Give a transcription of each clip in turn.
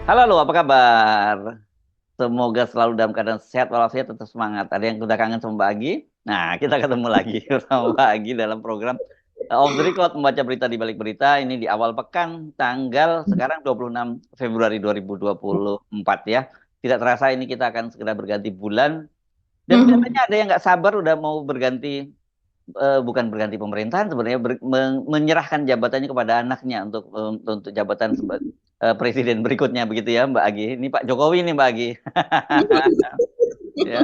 Halo, lo, apa kabar? Semoga selalu dalam keadaan sehat walafiat tetap semangat. Ada yang udah kangen sama Mbak Agi? Nah, kita ketemu lagi bersama Mbak Agi dalam program Off the Record, membaca berita di balik berita. Ini di awal pekan, tanggal sekarang 26 Februari 2024 ya. Tidak terasa ini kita akan segera berganti bulan. Dan Mhm. katanya ada yang nggak sabar udah mau berganti, bukan berganti pemerintahan sebenarnya, menyerahkan jabatannya kepada anaknya untuk jabatan presiden berikutnya begitu ya Mbak Agi. Ini Pak Jokowi nih Mbak Agi. Ya.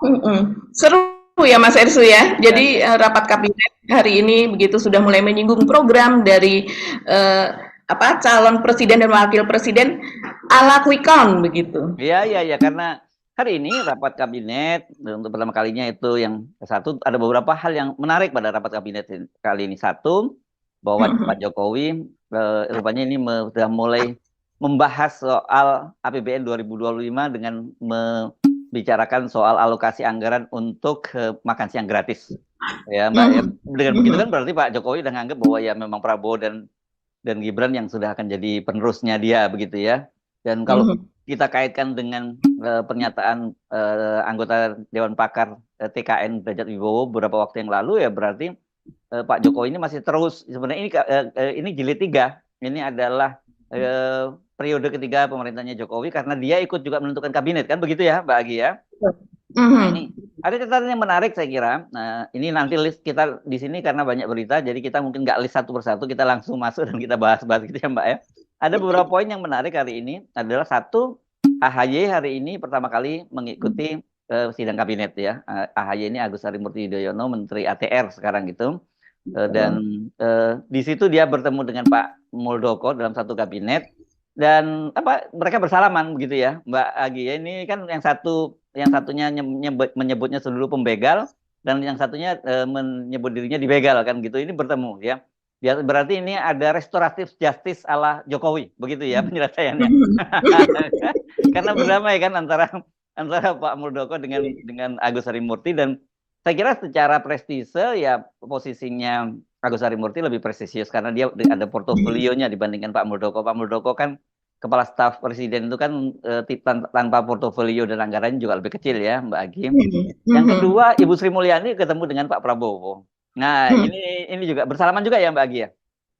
Mhm. Seru ya Mas Ersu ya. Ya, Jadi ya. rapat kabinet hari ini begitu sudah mulai menyinggung program dari eh, calon presiden dan wakil presiden ala quick count begitu. Iya, iya, ya, karena hari ini rapat kabinet untuk pertama kalinya itu yang satu ada beberapa hal yang menarik pada rapat kabinet kali ini. Satu, bahwa Pak Mhm. Jokowi rupanya ini sudah mulai membahas soal APBN 2025 dengan membicarakan soal alokasi anggaran untuk makan siang gratis. Ya, Mbak, ya. Mhm. Dengan begitu kan Mhm. berarti Pak Jokowi udah nganggap bahwa ya memang Prabowo dan Gibran yang sudah akan jadi penerusnya dia begitu ya. Dan kalau Mhm. kita kaitkan dengan pernyataan anggota Dewan Pakar TKN Derajat Wibowo beberapa waktu yang lalu ya berarti Pak Jokowi ini masih terus sebenarnya ini jilid tiga. Ini adalah eh, periode ketiga pemerintahnya Jokowi karena dia ikut juga menentukan kabinet kan begitu ya Mbak Agi ya. Nah, ini Mhm. ada catatan yang menarik saya kira. Nah, ini nanti list kita di sini karena banyak berita, jadi kita mungkin nggak list satu persatu, kita langsung masuk dan kita bahas-bahas gitu ya Mbak ya. Ada beberapa poin yang menarik hari ini adalah satu, AHY hari ini pertama kali mengikuti sidang kabinet ya. AHY ini Agus Harimurti Yudhoyono, Menteri ATR sekarang gitu. Dan di situ dia bertemu dengan Pak Muldoko dalam satu kabinet dan apa mereka bersalaman begitu ya Mbak Agi ya. Ini kan yang satunya menyebutnya seluruh pembegal dan yang satunya menyebut dirinya dibegal kan gitu. Ini bertemu ya. Berarti ini ada restoratif justice ala Jokowi begitu ya penyelesaiannya. Mhm. Karena berdamai kan antara antara Pak Muldoko dengan Agus Harimurti dan saya kira secara prestise ya posisinya Agus Harimurti lebih prestisius karena dia ada portofolionya dibandingkan Pak Muldoko. Pak Muldoko kan kepala staf presiden itu kan tanpa portofolio dan anggarannya juga lebih kecil ya Mbak Agi. Mhm. Yang Mhm. kedua Ibu Sri Mulyani ketemu dengan Pak Prabowo. Nah Mhm. ini juga bersalaman juga ya Mbak Agi ya.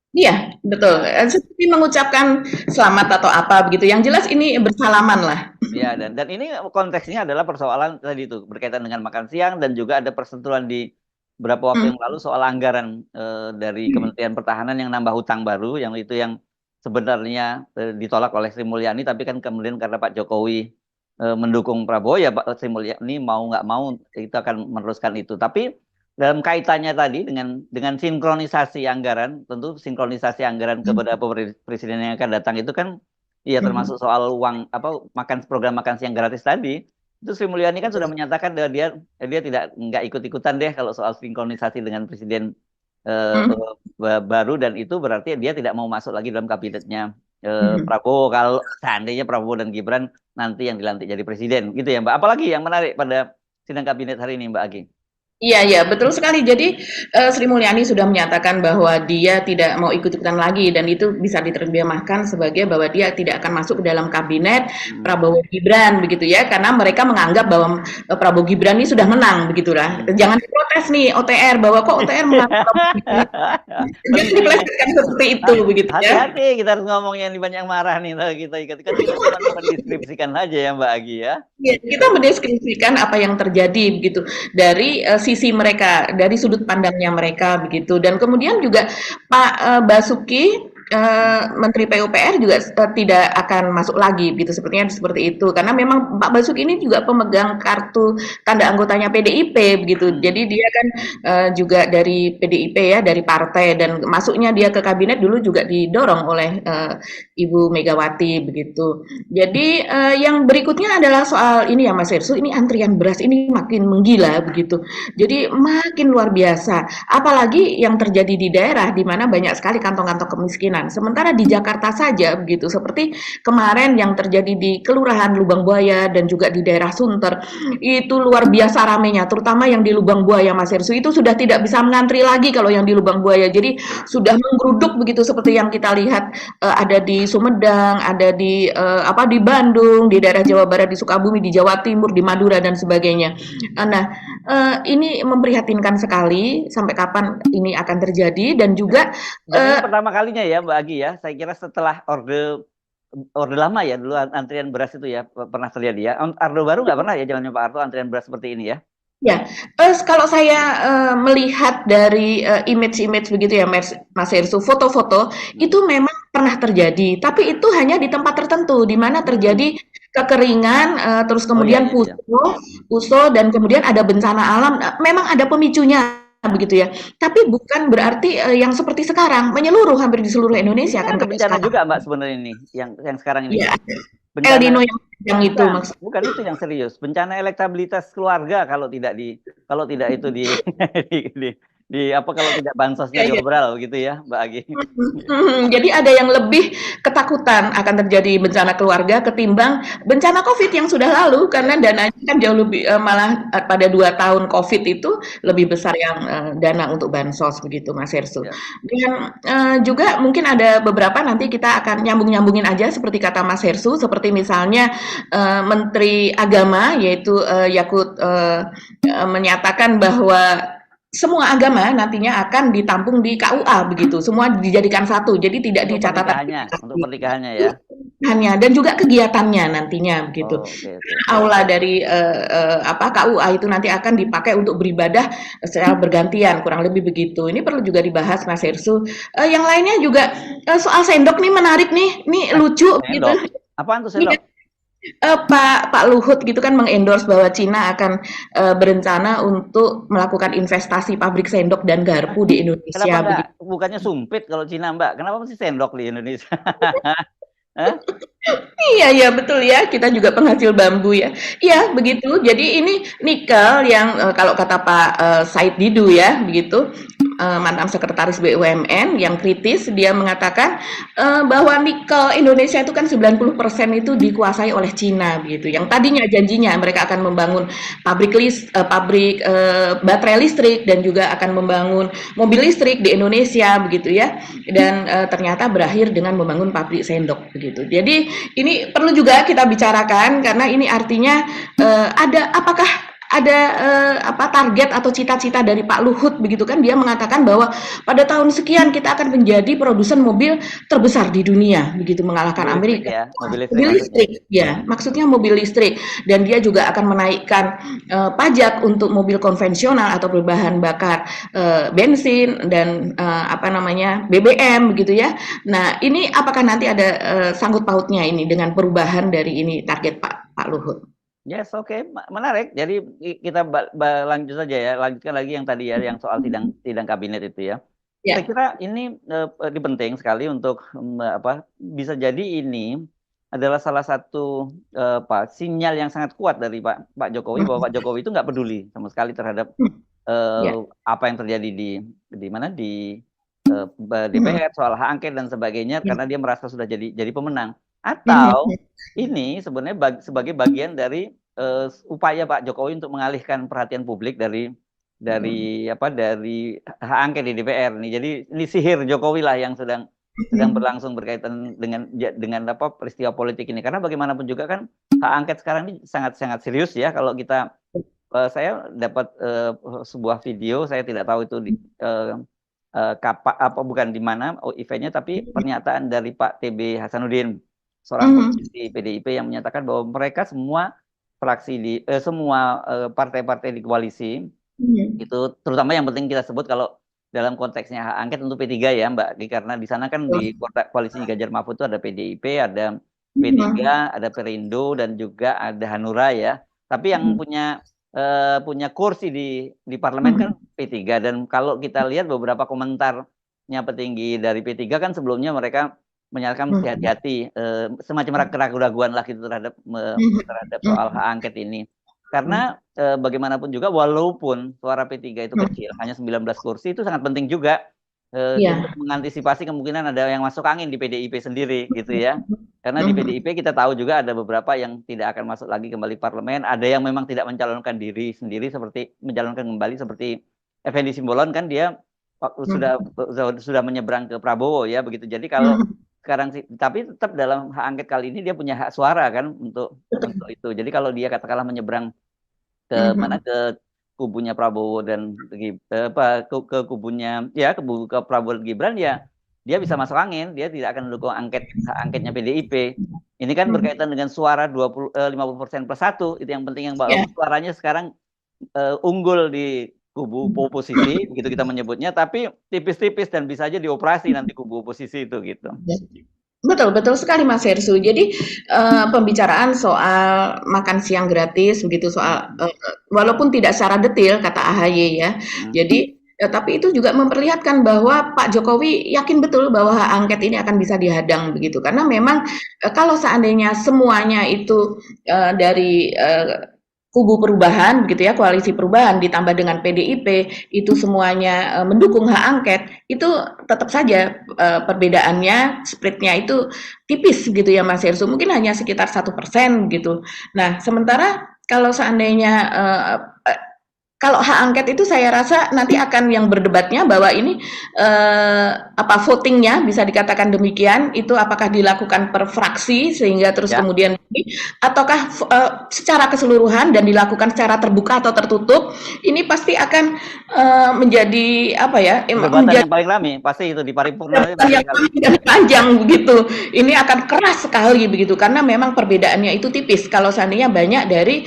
Iya, betul. Nah, Seperti mengucapkan selamat atau apa begitu. Yang jelas ini bersalaman lah. ya, dan ini konteksnya adalah persoalan tadi itu berkaitan dengan makan siang dan juga ada persentuhan di beberapa waktu yang lalu soal anggaran dari Kementerian Pertahanan yang nambah hutang baru yang itu yang sebenarnya ditolak oleh Sri Mulyani tapi kan kemudian karena Pak Jokowi mendukung Prabowo ya Pak Sri Mulyani mau nggak mau kita akan meneruskan itu. Tapi dalam kaitannya tadi dengan sinkronisasi anggaran, tentu sinkronisasi anggaran kepada presiden yang akan datang itu kan iya termasuk Mhm. soal uang apa program makan siang gratis tadi. Itu Sri Mulyani kan sudah menyatakan bahwa dia dia tidak nggak ikut-ikutan deh kalau soal sinkronisasi dengan presiden Mhm. baru dan itu berarti dia tidak mau masuk lagi dalam kabinetnya Mhm. Prabowo kalau seandainya Prabowo dan Gibran nanti yang dilantik jadi presiden gitu ya Mbak. Apalagi yang menarik pada sidang kabinet hari ini Mbak Agi? Iya, iya, betul sekali. Jadi Sri Mulyani sudah menyatakan bahwa dia tidak mau ikut-ikutan lagi dan itu bisa diterjemahkan sebagai bahwa dia tidak akan masuk ke dalam kabinet Mm, Prabowo Gibran begitu ya, karena mereka menganggap bahwa Prabowo Gibran ini sudah menang begitulah. mm. Jangan diprotes nih OTR bahwa kok OTR mengalahkan Prabowo Gibran. Jangan Penting nih. diplesetkan seperti itu begitu ya. Hati-hati kita harus ngomongnya ini banyak yang marah nih kalau kita ikut kan kita cuma mendeskripsikan aja ya Mbak Agi ya. Ya, kita mendeskripsikan apa yang terjadi begitu dari sisi mereka, dari sudut pandangnya mereka begitu. Dan kemudian juga Pak Basuki Menteri PUPR juga tidak akan masuk lagi gitu sepertinya seperti itu karena memang Pak Basuki ini juga pemegang kartu tanda anggotanya PDIP begitu. Jadi Hmm. dia kan juga dari PDIP ya, dari partai dan masuknya dia ke kabinet dulu juga didorong oleh Ibu Megawati begitu. Jadi yang berikutnya adalah soal ini ya Mas Ersu, ini antrian beras ini makin menggila begitu. Jadi makin luar biasa. Apalagi yang terjadi di daerah di mana banyak sekali kantong-kantong kemiskinan. Sementara di Jakarta saja begitu, seperti kemarin yang terjadi di Kelurahan Lubang Buaya dan juga di daerah Sunter, itu luar biasa ramenya. Terutama yang di Lubang Buaya Mas Ersu itu sudah tidak bisa mengantri lagi kalau yang di Lubang Buaya. Jadi sudah menggeruduk begitu seperti yang kita lihat ada di Sumedang, ada di di Bandung, di daerah Jawa Barat, di Sukabumi, di Jawa Timur, di Madura dan sebagainya. Nah, ini memprihatinkan sekali sampai kapan ini akan terjadi dan juga ini pertama kalinya ya Mbak Agi ya. Saya kira setelah orde lama ya dulu antrian beras itu ya pernah terjadi ya. Orde baru nggak pernah ya zamannya Pak Harto antrian beras seperti ini ya. Ya, kalau saya melihat dari image-image begitu ya, Mas Hersu, foto-foto itu memang pernah terjadi, tapi itu hanya di tempat tertentu, di mana terjadi kekeringan, terus Oh iya kemudian iya iya. puso, dan kemudian ada bencana alam. Memang ada pemicunya begitu ya, tapi bukan berarti yang seperti sekarang menyeluruh hampir di seluruh Ini Indonesia kan kan ada kayak bencana sekarang. juga Mbak sebenarnya ini yang sekarang ini. Iya, El Bencana Nino yang itu bukan, maksudnya. bukan itu yang serius. Bencana elektabilitas keluarga kalau tidak itu di, di, kalau tidak bansosnya Iya, iya. diobrol gitu ya, Mbak Agi. Jadi ada yang lebih ketakutan akan terjadi bencana keluarga ketimbang bencana COVID yang sudah lalu Ya, karena dananya kan jauh lebih malah pada 2 tahun COVID itu lebih besar yang dana untuk bansos begitu Mas Hersu. ya. Dan juga mungkin ada beberapa nanti kita akan nyambung-nyambungin aja seperti kata Mas Hersu, seperti misalnya Menteri Agama yaitu Yakut menyatakan bahwa semua agama nantinya akan ditampung di KUA begitu, semua dijadikan satu, jadi tidak dicatat Untuk pernikahannya ya. hanya dan juga kegiatannya nantinya begitu. Oh, oke. Aula dari KUA itu nanti akan dipakai untuk beribadah secara bergantian, kurang lebih begitu. Ini perlu juga dibahas Mas Hersu. Yang lainnya juga soal sendok nih menarik nih lucu gitu. Sendok. Apaan tuh Ini sendok? Pak Luhut gitu kan mengendorse bahwa Cina akan berencana untuk melakukan investasi pabrik sendok dan garpu di Kenapa Indonesia enggak? begitu. Bukannya sumpit kalau Cina, Mbak? Kenapa mesti sendok di Indonesia? Hah? Iya iya betul ya, kita juga penghasil bambu ya. Iya begitu. Jadi ini nikel yang kalau kata Pak Said Didu ya begitu, mantan sekretaris BUMN yang kritis, dia mengatakan bahwa nikel Indonesia itu kan 90% itu dikuasai oleh Cina begitu. Yang tadinya janjinya mereka akan membangun pabrik baterai listrik dan juga akan membangun mobil listrik di Indonesia begitu ya. Dan ternyata berakhir dengan membangun pabrik sendok begitu. Jadi ini perlu juga kita bicarakan karena ini artinya apakah ada target atau cita-cita dari Pak Luhut begitu kan, dia mengatakan bahwa pada tahun sekian kita akan menjadi produsen mobil terbesar di dunia begitu, mengalahkan Mobil listrik Amerika. ya, mobil listrik Mobil maksudnya. listrik ya, maksudnya mobil listrik, dan dia juga akan menaikkan pajak untuk mobil konvensional atau berbahan bakar bensin dan BBM begitu ya. Nah, ini apakah nanti ada sangkut pautnya ini dengan perubahan dari ini target Pak Luhut? Yes, oke. Menarik. Jadi kita lanjut saja ya. Lanjutkan lagi yang tadi ya, yang soal sidang kabinet itu ya. Saya Ya. kira ini penting sekali untuk bisa jadi ini adalah salah satu sinyal yang sangat kuat dari Pak Jokowi bahwa Pak Jokowi itu nggak peduli sama sekali terhadap apa yang terjadi di DPR soal hak angket dan sebagainya, karena dia merasa sudah jadi pemenang. Atau ini sebenarnya sebagai bagian dari upaya Pak Jokowi untuk mengalihkan perhatian publik dari hak angket di DPR nih. Jadi ini sihir Jokowi lah yang sedang berlangsung berkaitan dengan peristiwa politik ini. Karena bagaimanapun juga kan hak angket sekarang ini sangat serius ya. Kalau kita saya dapat sebuah video, saya tidak tahu itu bukan di mana eventnya, tapi pernyataan dari Pak TB Hasanuddin, seorang politisi PDIP, yang menyatakan bahwa mereka semua fraksi semua partai-partai di koalisi itu, terutama yang penting kita sebut kalau dalam konteksnya hak angket untuk P3 ya Mbak, karena di sana kan di koalisinya Ganjar Mahfud itu ada PDIP, ada P3, ada Perindo, dan juga ada Hanura ya. Tapi yang punya kursi di parlemen kan P3, dan kalau kita lihat beberapa komentarnya petinggi dari P3 kan sebelumnya mereka menyatakan mesti hati-hati, semacam keraguan-raguan lah gitu terhadap soal hak angket ini. Karena bagaimanapun juga walaupun suara P3 itu kecil, hanya 19 kursi, itu sangat penting juga untuk mengantisipasi kemungkinan ada yang masuk angin di PDIP sendiri gitu ya. Karena di PDIP kita tahu juga ada beberapa yang tidak akan masuk lagi kembali parlemen, ada yang memang tidak mencalonkan diri sendiri, seperti mencalonkan kembali seperti Effendi Simbolon kan, dia sudah menyeberang ke Prabowo ya begitu. Jadi kalau sekarang sih, tapi tetap dalam hak angket kali ini dia punya hak suara kan untuk itu. Jadi kalau dia katakanlah menyeberang ke mana, ke kubunya Prabowo dan ke kubunya ya ke Prabowo dan Gibran, ya dia bisa masuk angin, dia tidak akan mendukung hak angketnya PDIP. Ini kan berkaitan dengan suara 50% plus 1, itu yang penting, yang walaupun suaranya sekarang unggul di kubu oposisi, begitu kita menyebutnya, tapi tipis-tipis dan bisa aja dioperasi nanti kubu oposisi itu gitu. Betul, betul sekali Mas Hersu. Jadi pembicaraan soal makan siang gratis begitu, soal walaupun tidak secara detail kata AHY ya. Jadi tapi itu juga memperlihatkan bahwa Pak Jokowi yakin betul bahwa hak angket ini akan bisa dihadang begitu. Karena memang kalau seandainya semuanya itu dari kubu perubahan begitu ya, koalisi perubahan ditambah dengan PDIP itu semuanya mendukung hak angket, itu tetap saja perbedaannya, spreadnya itu tipis gitu ya Mas Hersu, mungkin hanya sekitar 1% gitu. Nah sementara kalau seandainya kalau hak angket itu saya rasa nanti akan yang berdebatnya bahwa ini votingnya bisa dikatakan demikian, itu apakah dilakukan per fraksi sehingga terus kemudian ataukah secara keseluruhan dan dilakukan secara terbuka atau tertutup, ini pasti akan menjadi apa ya, yang paling ramai pasti itu di paripurna yang panjang begitu. Ini akan keras sekali begitu karena memang perbedaannya itu tipis. Kalau seandainya banyak dari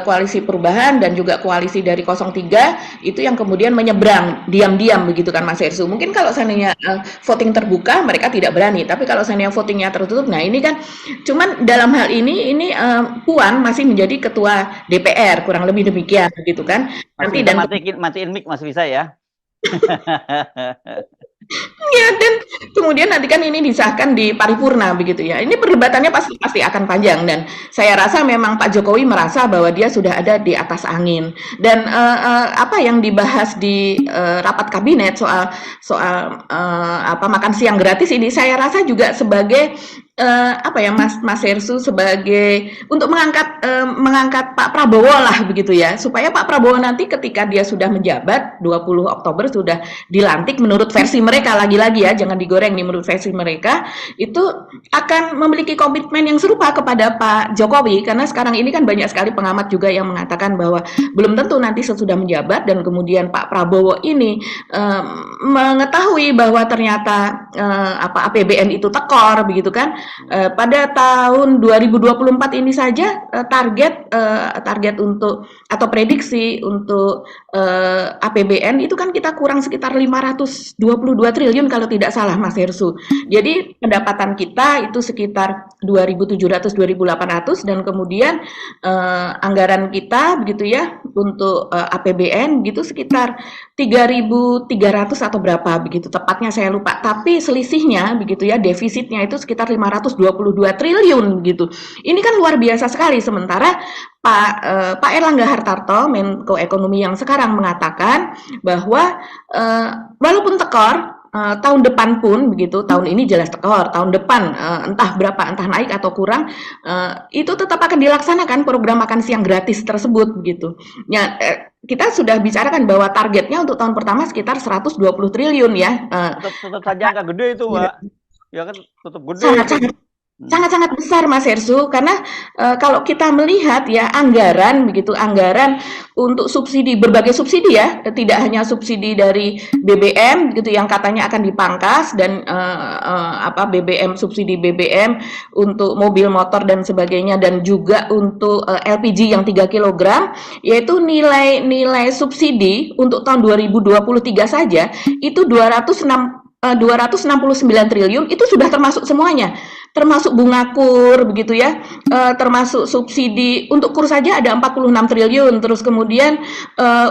koalisi perubahan dan juga koalisi dari 03 itu yang kemudian menyeberang diam-diam begitu kan Mas Hersu. Mungkin kalau seandainya voting terbuka mereka tidak berani, tapi kalau seandainya votingnya tertutup, nah ini kan cuman dalam hal ini Puan masih menjadi ketua DPR, kurang lebih demikian begitu kan. Nanti dan matiin mic masih bisa ya. Ya, dan kemudian nanti kan ini disahkan di paripurna begitu ya. Ini perdebatannya pasti akan panjang dan saya rasa memang Pak Jokowi merasa bahwa dia sudah ada di atas angin. Dan apa yang dibahas di rapat kabinet soal makan siang gratis ini, saya rasa juga sebagai Mas Hersu, sebagai untuk mengangkat Pak Prabowo lah begitu ya, supaya Pak Prabowo nanti ketika dia sudah menjabat 20 Oktober sudah dilantik menurut versi mereka, lagi-lagi ya jangan digoreng nih, menurut versi mereka itu akan memiliki komitmen yang serupa kepada Pak Jokowi, karena sekarang ini kan banyak sekali pengamat juga yang mengatakan bahwa belum tentu nanti sesudah menjabat dan kemudian Pak Prabowo ini mengetahui bahwa ternyata APBN itu tekor begitu kan. Pada tahun 2024 ini saja target untuk atau prediksi untuk APBN itu kan kita kurang sekitar 522 triliun kalau tidak salah Mas Hersu. Jadi pendapatan kita itu sekitar 2.700 2.800 dan kemudian anggaran kita begitu ya untuk APBN gitu sekitar 3.300 atau berapa begitu tepatnya saya lupa, tapi selisihnya begitu ya, defisitnya itu sekitar 522 triliun gitu. Ini kan luar biasa sekali, sementara Pak Erlangga Hartarto, Menko Ekonomi yang sekarang mengatakan bahwa walaupun tekor tahun depan pun begitu, tahun ini jelas tekor, tahun depan entah berapa, entah naik atau kurang, itu tetap akan dilaksanakan program makan siang gratis tersebut begitu. Ya, kita sudah bicarakan bahwa targetnya untuk tahun pertama sekitar 120 triliun ya. Tetap saja angka gede itu, Mbak. Ya kan tetap gede. Sangat-sangat besar Mas Hersu, karena kalau kita melihat ya anggaran untuk subsidi, berbagai subsidi ya, tidak hanya subsidi dari BBM gitu yang katanya akan dipangkas dan subsidi BBM untuk mobil motor dan sebagainya, dan juga untuk LPG yang 3 kg, yaitu nilai subsidi untuk tahun 2023 saja itu 269 triliun, itu sudah termasuk semuanya, termasuk bunga kur begitu ya, termasuk subsidi untuk kur saja ada 46 triliun, terus kemudian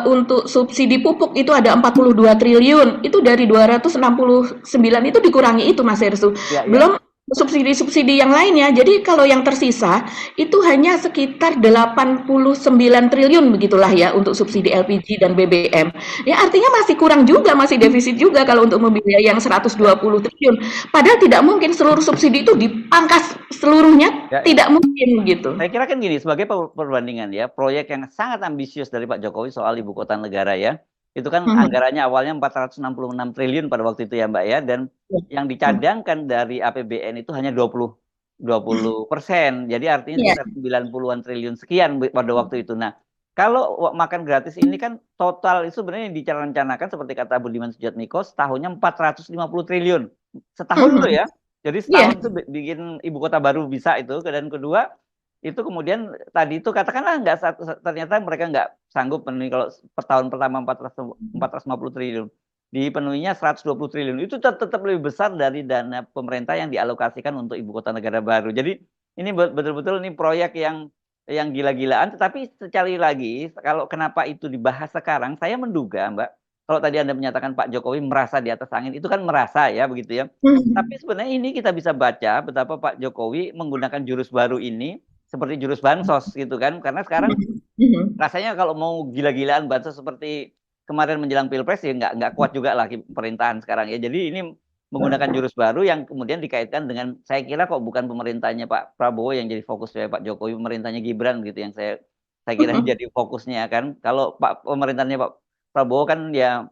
untuk subsidi pupuk itu ada 42 triliun, itu dari 269 itu dikurangi itu Mas Hersu, belum subsidi-subsidi yang lainnya. Jadi kalau yang tersisa itu hanya sekitar 89 triliun begitulah ya untuk subsidi LPG dan BBM. Ya artinya masih kurang juga, masih defisit juga kalau untuk membiayai yang 120 triliun. Padahal tidak mungkin seluruh subsidi itu dipangkas seluruhnya, tidak mungkin gitu. Saya kira kan gini, sebagai perbandingan ya, proyek yang sangat ambisius dari Pak Jokowi soal ibu kota negara ya. Itu kan Mhm. anggarannya awalnya 466 triliun pada waktu itu ya Mbak ya, dan yang Mhm. dicadangkan dari APBN itu hanya 20%. Jadi artinya Iya. sekitar 90-an triliun sekian pada waktu itu. Nah, kalau makan gratis ini kan total itu sebenarnya yang direncanakan seperti kata Budiman Sujatmiko setahunnya 450 triliun. Setahun loh Mhm. ya. Jadi Iya. setahun itu bikin ibu kota baru bisa itu. Dan kedua, itu kemudian tadi itu katakanlah ternyata mereka nggak sanggup penuhi kalau per tahun pertama 450 triliun, dipenuhinya 120 triliun, itu tetap lebih besar dari dana pemerintah yang dialokasikan untuk ibu kota negara baru. Jadi ini betul-betul ini proyek yang gila-gilaan. Tetapi sekali lagi, kalau kenapa itu dibahas sekarang, saya menduga Mbak, kalau tadi Anda menyatakan Pak Jokowi merasa di atas angin, itu kan merasa ya begitu ya. Mhm. Tapi sebenarnya ini kita bisa baca betapa Pak Jokowi menggunakan jurus baru ini seperti jurus bansos gitu kan. Karena sekarang Mhm. Mhm. rasanya kalau mau gila-gilaan bansos seperti kemarin menjelang Pilpres ya nggak kuat juga lah pemerintahan sekarang ya. Jadi ini menggunakan jurus baru yang kemudian dikaitkan dengan, saya kira kok bukan pemerintahnya Pak Prabowo yang jadi fokus ya Pak Jokowi, pemerintahnya Gibran gitu yang saya kira Mhm. jadi fokusnya kan. Kalau pemerintahnya Pak Prabowo kan ya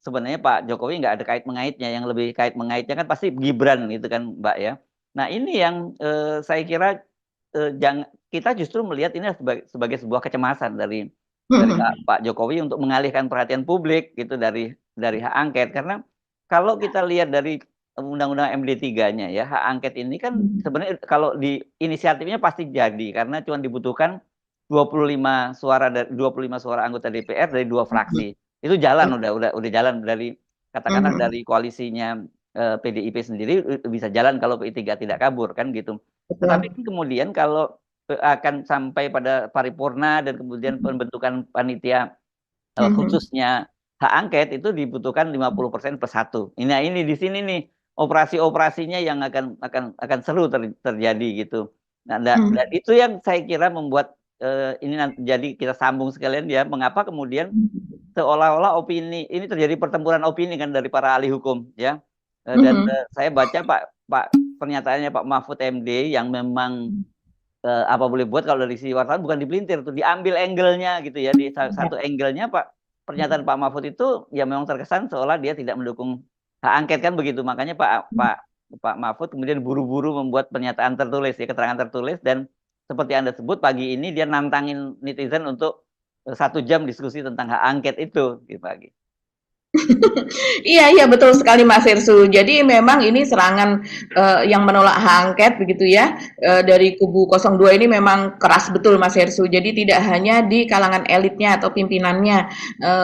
sebenarnya Pak Jokowi nggak ada kait mengaitnya, yang lebih kait mengaitnya kan pasti Gibran gitu kan Mbak ya. Nah ini yang saya kira kita justru melihat ini sebagai sebuah kecemasan dari Mhm. Pak Jokowi untuk mengalihkan perhatian publik gitu dari hak angket. Karena kalau kita lihat dari undang-undang MD3-nya ya, hak angket ini kan sebenarnya kalau di inisiatifnya pasti jadi karena cuma dibutuhkan 25 suara anggota DPR dari dua Mhm. fraksi. Itu jalan udah jalan dari katakanlah Mhm. dari koalisinya PDIP sendiri bisa jalan kalau P3 tidak kabur kan gitu. Tetapi Betul. kemudian kalau akan sampai pada paripurna dan kemudian pembentukan panitia Mhm. khususnya hak angket itu dibutuhkan 50% plus satu. Ini di sini nih operasi-operasinya yang akan seru terjadi gitu. Nah, dan Mhm. itu yang saya kira membuat ini nanti jadi kita sambung sekalian ya, mengapa kemudian seolah-olah opini ini terjadi pertempuran opini kan dari para ahli hukum ya. Dan Mhm. saya baca Pak Pak pernyataannya Pak Mahfud MD yang memang apa boleh buat kalau dari sisi wartawan bukan dipelintir tuh, diambil angle-nya gitu ya. Di satu angle-nya pernyataan Pak Mahfud itu ya memang terkesan seolah dia tidak mendukung hak angket kan begitu. Makanya Pak Mahfud kemudian buru-buru membuat pernyataan tertulis ya, keterangan tertulis, dan seperti Anda sebut pagi ini dia nantangin netizen untuk 1 jam diskusi tentang hak angket itu gitu pagi. Iya iya betul sekali Mas Irsu. Jadi memang ini serangan yang menolak hak angket begitu ya dari kubu 02 ini memang keras betul Mas Irsu. Jadi tidak hanya di kalangan elitnya atau pimpinannya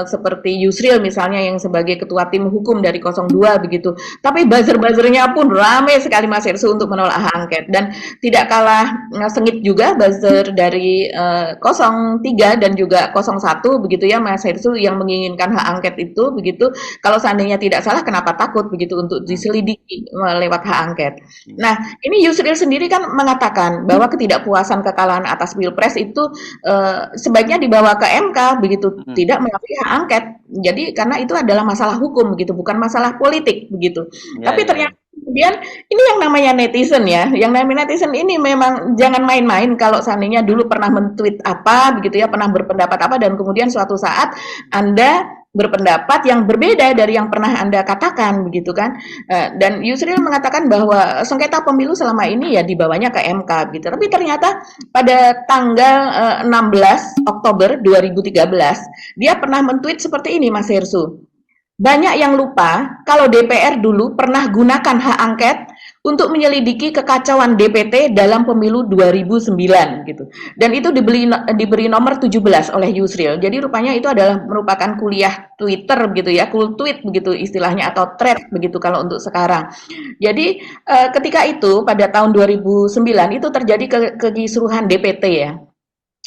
seperti Yusril misalnya yang sebagai ketua tim hukum dari 02 begitu. Tapi buzzer-buzzernya pun ramai sekali Mas Irsu untuk menolak hak angket dan tidak kalah sengit juga buzzer dari 03 dan juga 01 begitu ya Mas Irsu yang menginginkan hak angket itu begitu kalau seandainya tidak salah, kenapa takut begitu untuk Hmm. diselidiki lewat hak angket. Hmm. Nah, ini Yusril sendiri kan mengatakan bahwa ketidakpuasan kekalahan atas Pilpres itu sebaiknya dibawa ke MK begitu, Hmm. tidak melalui hak angket. Jadi karena itu adalah masalah hukum begitu, bukan masalah politik begitu. Ya, Tapi ya, ya. ternyata kemudian ini yang namanya netizen ya, yang namanya netizen ini memang jangan main-main kalau seandainya dulu pernah men-tweet apa begitu ya, pernah berpendapat apa dan kemudian suatu saat Anda berpendapat yang berbeda dari yang pernah Anda katakan begitu kan. Dan Yusril mengatakan bahwa sengketa pemilu selama ini ya dibawanya ke MK gitu. Tapi ternyata pada tanggal 16 Oktober 2013 dia pernah men-tweet seperti ini Mas Hersu. Banyak yang lupa kalau DPR dulu pernah gunakan hak angket untuk menyelidiki kekacauan DPT dalam pemilu 2009 gitu. Dan itu diberi nomor 17 oleh Yusril. Jadi rupanya itu adalah merupakan kuliah Twitter gitu ya, cool tweet begitu istilahnya atau thread begitu kalau untuk sekarang. Jadi ketika itu pada tahun 2009 itu terjadi kekisruhan DPT ya.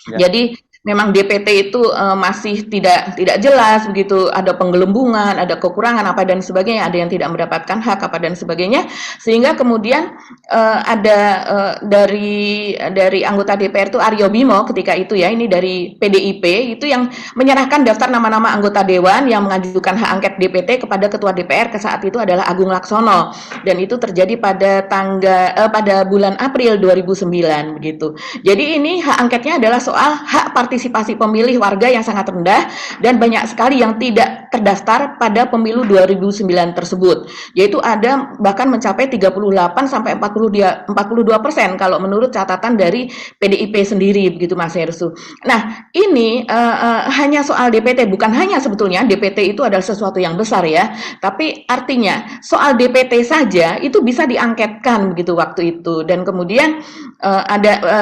Ya. Jadi memang DPT itu masih tidak jelas begitu, ada penggelembungan, ada kekurangan apa dan sebagainya, ada yang tidak mendapatkan hak apa dan sebagainya, sehingga kemudian ada dari anggota DPR itu Aryo Bimo ketika itu ya, ini dari PDIP itu yang menyerahkan daftar nama-nama anggota dewan yang mengajukan hak angket DPT kepada ketua DPR ke saat itu adalah Agung Laksono dan itu terjadi pada bulan April 2009 begitu. Jadi ini hak angketnya adalah soal hak partisipasi partisipasi pemilih warga yang sangat rendah dan banyak sekali yang tidak terdaftar pada pemilu 2009 tersebut. Yaitu ada bahkan mencapai 38 sampai 42% kalau menurut catatan dari PDIP sendiri begitu Mas Hersu. Nah, ini hanya soal DPT, bukan hanya sebetulnya DPT itu adalah sesuatu yang besar ya, tapi artinya soal DPT saja itu bisa diangketkan begitu waktu itu dan kemudian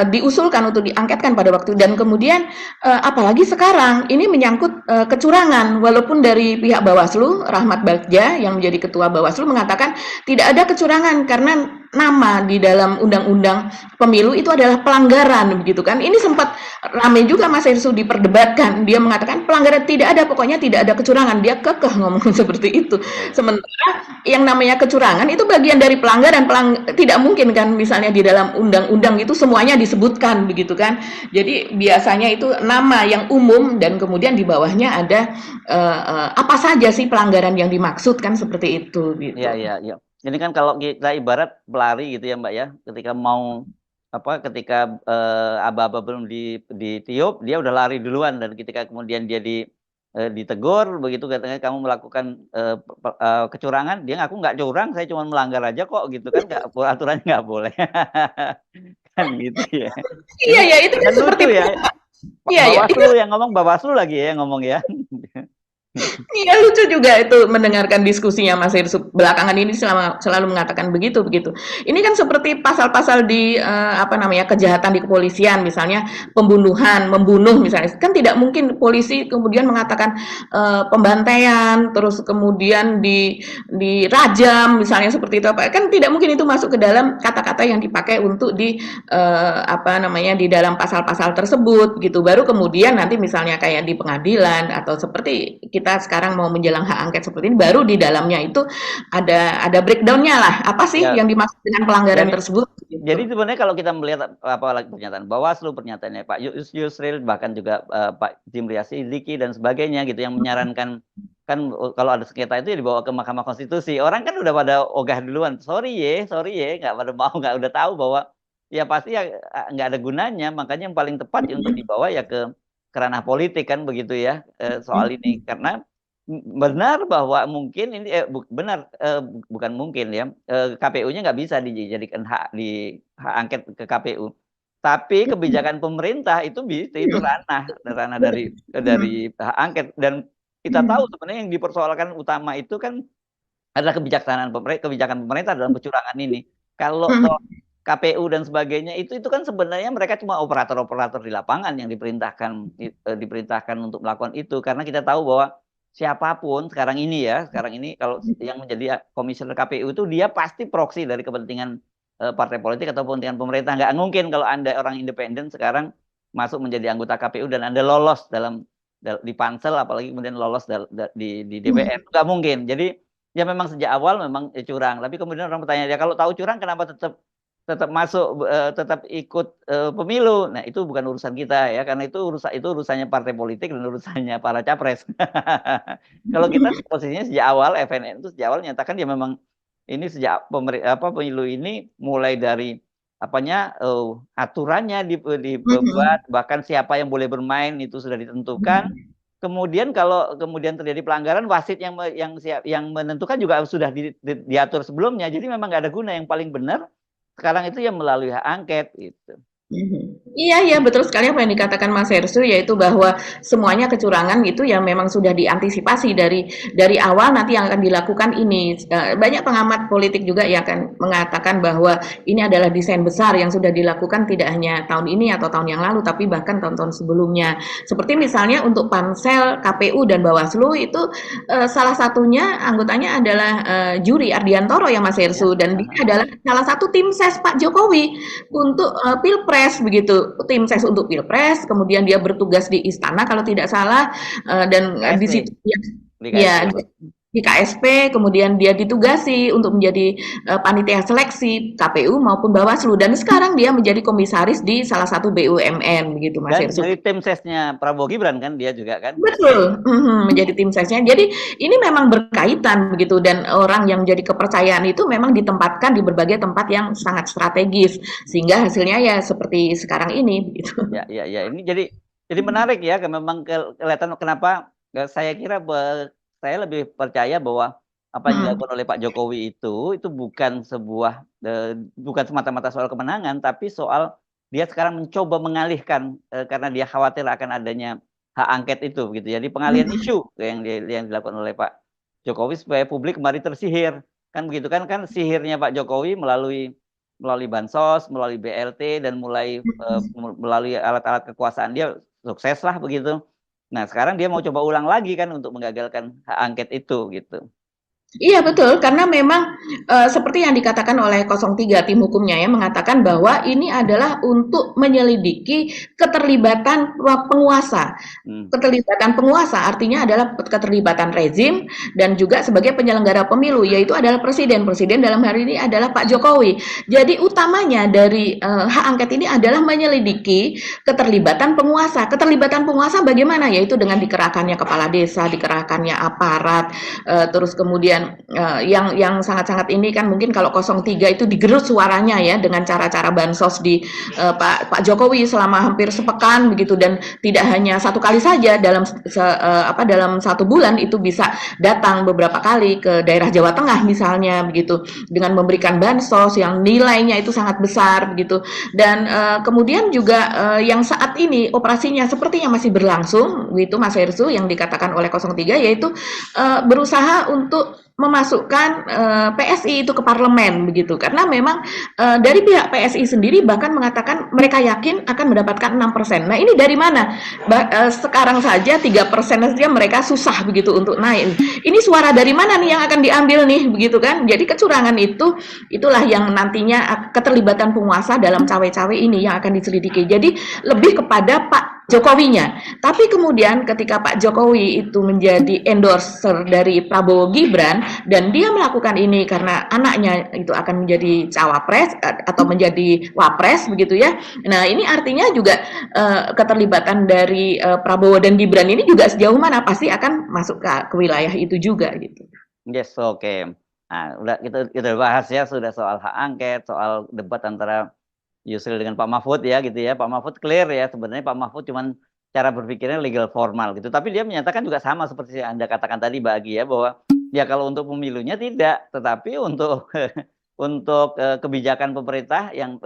diusulkan untuk diangketkan pada waktu dan kemudian apalagi sekarang ini menyangkut kecurangan walaupun dari pihak Bawaslu Rahmat Bagja yang menjadi ketua Bawaslu mengatakan tidak ada kecurangan karena nama di dalam undang-undang pemilu itu adalah pelanggaran begitu kan. Ini sempat ramai juga Mas Hersu diperdebatkan. Dia mengatakan pelanggaran tidak ada, pokoknya tidak ada kecurangan. Dia kekeh ngomong seperti itu. Sementara yang namanya kecurangan itu bagian dari pelanggaran. Tidak mungkin kan misalnya di dalam undang-undang itu semuanya disebutkan begitu kan. Jadi biasanya itu nama yang umum dan kemudian di bawahnya ada apa saja sih pelanggaran yang dimaksud kan seperti itu gitu. Iya, iya, iya. Ini kan kalau kita ibarat pelari gitu ya Mbak ya, ketika mau ketika aba-aba belum ditiup, dia udah lari duluan dan ketika kemudian dia ditegur begitu katanya kamu melakukan kecurangan, dia ngaku nggak curang, saya cuma melanggar aja kok gitu kan, aturannya nggak boleh. Kan gitu ya. Iya ya itu kan seperti ya. Iya, Bawaslu yang ngomong, Bawaslu lagi ya yang ngomong ya. Iya lucu juga itu mendengarkan diskusinya Mas Hirsu belakangan ini selalu mengatakan begitu. Ini kan seperti pasal-pasal di kejahatan di kepolisian misalnya pembunuhan, membunuh misalnya kan tidak mungkin polisi kemudian mengatakan pembantaian terus kemudian dirajam misalnya seperti itu kan tidak mungkin itu masuk ke dalam kata-kata yang dipakai untuk di dalam pasal-pasal tersebut gitu baru kemudian nanti misalnya kayak di pengadilan atau seperti kita sekarang mau menjelang hak angket seperti ini baru di dalamnya itu ada breakdown-nya lah apa sih yang dimaksud dengan pelanggaran tersebut gitu. Jadi sebenarnya kalau kita melihat pernyataan Bawaslu, pernyataannya Pak Yusril bahkan juga Pak Jimriya Sidiki dan sebagainya gitu yang menyarankan kan kalau ada sengketa itu ya dibawa ke Mahkamah Konstitusi. Orang kan udah pada ogah duluan. Sorry ya, nggak pada mau, nggak udah tahu bahwa ya pasti ya nggak ada gunanya. Makanya yang paling tepat untuk dibawa ya ke ranah politik kan begitu ya soal ini karena benar bahwa mungkin ini bukan mungkin ya KPU-nya nggak bisa dijadikan hak angket ke KPU tapi kebijakan pemerintah itu bisa itu ranah dari hak angket dan kita tahu sebenarnya yang dipersoalkan utama itu kan adalah kebijakan pemerintah dalam kecurangan ini kalau KPU dan sebagainya itu kan sebenarnya mereka cuma operator-operator di lapangan yang diperintahkan untuk melakukan itu karena kita tahu bahwa siapapun sekarang ini kalau yang menjadi komisioner KPU itu dia pasti proksi dari kepentingan partai politik atau kepentingan pemerintah. Nggak mungkin kalau Anda orang independen sekarang masuk menjadi anggota KPU dan Anda lolos di pansel apalagi kemudian lolos di DPR. Nggak mungkin. Jadi ya memang sejak awal memang curang. Tapi kemudian orang bertanya ya kalau tahu curang kenapa tetap masuk tetap ikut pemilu. Nah, itu bukan urusan kita ya karena itu urusannya partai politik dan urusannya para capres. Kalau kita posisinya sejak awal FNN itu sejak awal nyatakan ya memang ini sejak pemilu ini mulai dari aturannya dibuat bahkan siapa yang boleh bermain itu sudah ditentukan. Kemudian kalau kemudian terjadi pelanggaran wasit yang menentukan juga sudah diatur sebelumnya. Jadi memang nggak ada guna yang paling benar sekarang itu yang melalui hak angket gitu. Iya betul sekali apa yang dikatakan Mas Hersu yaitu bahwa semuanya kecurangan itu yang memang sudah diantisipasi dari awal nanti yang akan dilakukan ini banyak pengamat politik juga yang akan mengatakan bahwa ini adalah desain besar yang sudah dilakukan tidak hanya tahun ini atau tahun yang lalu tapi bahkan tahun-tahun sebelumnya seperti misalnya untuk pansel KPU dan Bawaslu itu salah satunya anggotanya adalah Juri Ardiantoro ya Mas Hersu dan dia adalah salah satu tim ses Pak Jokowi untuk Pilpres begitu tim ses untuk Pilpres, kemudian dia bertugas di istana kalau tidak salah dan di situ di KSP, kemudian dia ditugasi untuk menjadi panitia seleksi KPU maupun Bawaslu dan sekarang dia menjadi komisaris di salah satu BUMN begitu Mas Hirsu. Jadi tim sesnya Prabowo Gibran kan dia juga kan? Betul, menjadi tim sesnya. Jadi ini memang berkaitan begitu dan orang yang menjadi kepercayaan itu memang ditempatkan di berbagai tempat yang sangat strategis sehingga hasilnya ya seperti sekarang ini begitu. Ya ini jadi Jadi menarik ya, memang kelihatan kenapa saya kira saya lebih percaya bahwa apa yang Mhm. dilakukan oleh Pak Jokowi itu bukan bukan semata-mata soal kemenangan, tapi soal dia sekarang mencoba mengalihkan karena dia khawatir akan adanya hak angket itu, gitu. Jadi pengalihan Mhm. isu yang dilakukan oleh Pak Jokowi supaya publik kembali tersihir, kan begitu kan? Kan sihirnya Pak Jokowi melalui bansos, melalui BLT dan melalui alat-alat kekuasaan dia sukses lah begitu. Nah, sekarang dia mau coba ulang lagi kan untuk menggagalkan hak angket itu gitu. Iya betul, karena memang, seperti yang dikatakan oleh 03 tim hukumnya ya, mengatakan bahwa ini adalah untuk menyelidiki keterlibatan penguasa. Hmm. Keterlibatan penguasa artinya adalah keterlibatan rezim dan juga sebagai penyelenggara pemilu, yaitu adalah presiden. Presiden dalam hari ini adalah Pak Jokowi. Jadi utamanya dari, hak angket ini adalah menyelidiki keterlibatan penguasa. Keterlibatan penguasa bagaimana? Yaitu dengan dikerahkannya kepala desa, dikerahkannya aparat, terus kemudian yang sangat-sangat ini kan mungkin kalau 03 itu digerus suaranya ya dengan cara-cara bansos di Pak Jokowi selama hampir sepekan begitu, dan tidak hanya satu kali saja dalam satu bulan itu bisa datang beberapa kali ke daerah Jawa Tengah misalnya begitu, dengan memberikan bansos yang nilainya itu sangat besar begitu. Dan kemudian juga yang saat ini operasinya sepertinya masih berlangsung itu Mas Hersu, yang dikatakan oleh 03 yaitu berusaha untuk memasukkan PSI itu ke parlemen begitu, karena memang dari pihak PSI sendiri bahkan mengatakan mereka yakin akan mendapatkan 6%. Nah ini dari mana? Sekarang saja 3% saja mereka susah begitu untuk naik. Ini suara dari mana nih yang akan diambil nih begitu kan? Jadi kecurangan itulah yang nantinya keterlibatan penguasa dalam cawe-cawe ini yang akan diselidiki. Jadi lebih kepada Pak Jokowinya. Tapi kemudian ketika Pak Jokowi itu menjadi endorser dari Prabowo Gibran dan dia melakukan ini karena anaknya itu akan menjadi cawapres atau menjadi wapres begitu ya. Nah, ini artinya juga keterlibatan dari Prabowo dan Gibran ini juga sejauh mana pasti akan masuk ke wilayah itu juga gitu. Yes, oke. Nah, udah kita bahas ya sudah soal hak angket, soal debat antara Yusril dengan Pak Mahfud ya gitu ya. Pak Mahfud clear ya, sebenarnya Pak Mahfud cuman cara berpikirnya legal formal gitu. Tapi dia menyatakan juga sama seperti yang Anda katakan tadi Mbak Agi ya, bahwa ya kalau untuk pemilunya tidak, tetapi untuk untuk kebijakan pemerintah yang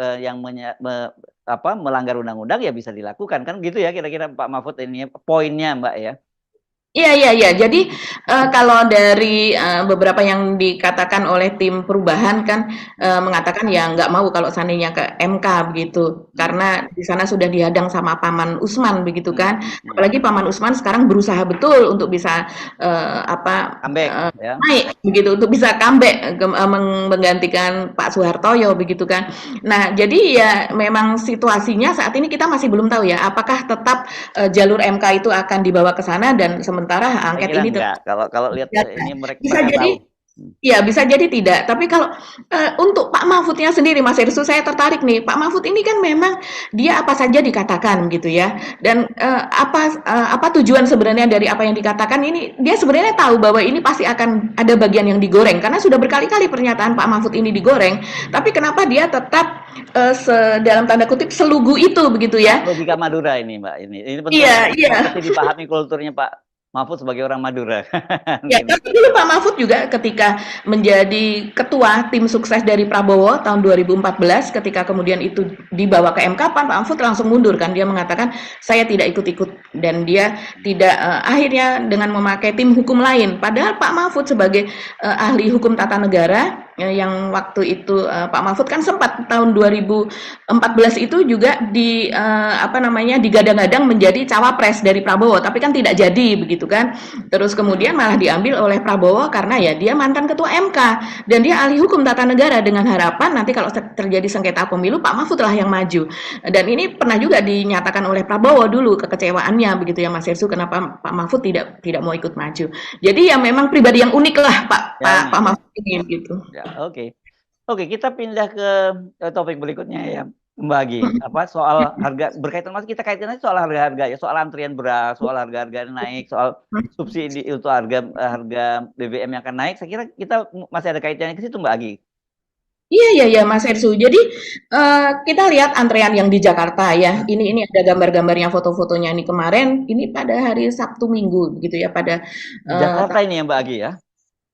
melanggar undang-undang ya bisa dilakukan kan gitu ya kira-kira Pak Mahfud ini poinnya Mbak ya. Iya iya iya. Jadi, kalau dari, beberapa yang dikatakan oleh tim perubahan kan, mengatakan ya nggak mau kalau seandainya ke MK begitu, Hmm. karena di sana sudah dihadang sama Paman Usman begitu Hmm. kan. Hmm. Apalagi Paman Usman sekarang berusaha betul untuk bisa, Comeback ya. naik begitu, untuk bisa comeback menggantikan Pak Soehartoyo begitu kan. Nah, jadi ya memang situasinya saat ini kita masih belum tahu ya, apakah tetap jalur MK itu akan dibawa ke sana dan sementara hak Saya angket kira ini tetap enggak. Kalau lihat ini bisa mereka tahu. jadi. Ya, bisa jadi tidak. Tapi kalau untuk Pak Mahfudnya sendiri, Mas Herssu, saya tertarik nih. Pak Mahfud ini kan memang dia apa saja dikatakan gitu ya. Dan apa tujuan sebenarnya dari apa yang dikatakan ini? Dia sebenarnya tahu bahwa ini pasti akan ada bagian yang digoreng karena sudah berkali-kali pernyataan Pak Mahfud ini digoreng. Tapi kenapa dia tetap dalam tanda kutip selugu itu begitu Nah, ya? logika Madura ini, Mbak. Ini penting Iya, iya. mesti dipahami kulturnya Pak Mahfud sebagai orang Madura. Ya, Gini. tapi dulu Pak Mahfud juga ketika menjadi ketua tim sukses dari Prabowo tahun 2014, ketika kemudian itu dibawa ke MK, Pak Mahfud langsung mundur kan. Dia mengatakan, saya tidak ikut-ikut. Dan dia tidak, akhirnya dengan memakai tim hukum lain. Padahal Pak Mahfud sebagai ahli hukum tata negara, yang waktu itu Pak Mahfud kan sempat tahun 2014 itu juga digadang-gadang menjadi cawapres dari Prabowo, tapi kan tidak jadi begitu kan. Terus kemudian malah diambil oleh Prabowo karena ya dia mantan ketua MK dan dia ahli hukum tata negara, dengan harapan nanti kalau terjadi sengketa pemilu Pak Mahfud lah yang maju. Dan ini pernah juga dinyatakan oleh Prabowo dulu kekecewaannya begitu ya Mas Hersu, kenapa Pak Mahfud tidak mau ikut maju. Jadi ya memang pribadi yang unik lah Ya, Pak unik ya. Mahfud ini gitu. Ya, oke. Oke, kita pindah ke topik berikutnya ya, Mbak Agi. Apa soal harga berkaitan masih kita kaitkan aja soal harga-harga ya, soal antrian beras, soal harga-harga naik, soal subsidi itu harga BBM yang akan naik. Saya kira kita masih ada kaitannya ke situ, Mbak Agi. Iya iya iya Mas Hersu. Jadi kita lihat antrean yang di Jakarta ya. Ini ada gambar-gambarnya, foto-fotonya nih kemarin. Ini pada hari Sabtu Minggu begitu ya, pada Di Jakarta ini ya Mbak Agi ya?